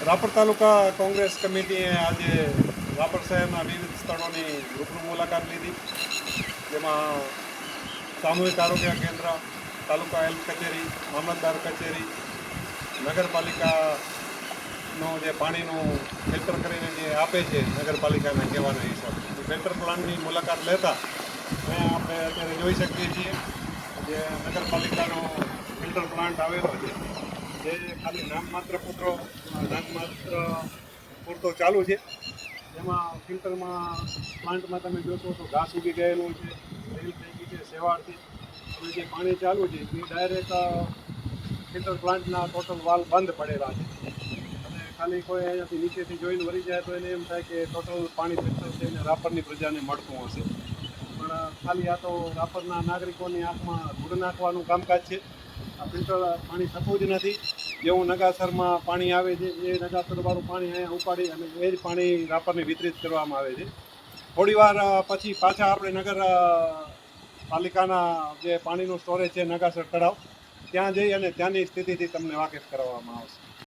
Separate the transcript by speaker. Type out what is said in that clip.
Speaker 1: રાપર તાલુકા કોંગ્રેસ કમિટીએ આજે રાપર શહેરના વિવિધ સ્થળોની રૂબરૂ મુલાકાત લીધી, જેમાં સામૂહિક આરોગ્ય કેન્દ્ર, તાલુકા હેલ્થ કચેરી, મામલતદાર કચેરી, નગરપાલિકાનો જે પાણીનું ફિલ્ટર કરીને જે આપે છે નગરપાલિકાના કહેવાના હિસાબે એ ફિલ્ટર પ્લાન્ટની મુલાકાત લેતા આપણે અત્યારે જોઈ શકીએ છીએ જે નગરપાલિકાનો ફિલ્ટર પ્લાન્ટ આવેલો છે, જે ખાલી નામમાત્ર પૂરતો ચાલુ છે. એમાં ફિલ્ટરમાં પ્લાન્ટમાં તમે જોશો તો ઘાસ ઉગી ગયેલું છે, રેલ થઈ ગઈ છે સેવાળથી. અને જે પાણી ચાલુ છે એ ડાયરેક્ટ ફિલ્ટર પ્લાન્ટના ટોટલ વાલ બંધ પડેલા છે અને ખાલી કોઈ અહીંયાથી નીચેથી જોઈને વળી જાય તો એને એમ થાય કે ટોટલ પાણી ફિલ્ટર થઈને રાપરની પ્રજાને મળતું હશે, પણ ખાલી આ તો રાપરના નાગરિકોની આંખમાં ધૂળ નાખવાનું કામકાજ છે. આ ફિલ્ટર પાણી થતું જ નથી. જેવું નગાસરમાં પાણી આવે છે એ નગાસરવાળું પાણી અહીંયા ઉપાડી અને એ જ પાણી રાપરને વિતરિત કરવામાં આવે છે. થોડી વાર પછી પાછા આપણે નગર પાલિકાના જે પાણીનું સ્ટોરેજ છે નગાસર તળાવ, ત્યાં જઈ અને ત્યાંની સ્થિતિથી તમને વાકેફ કરવામાં આવશે.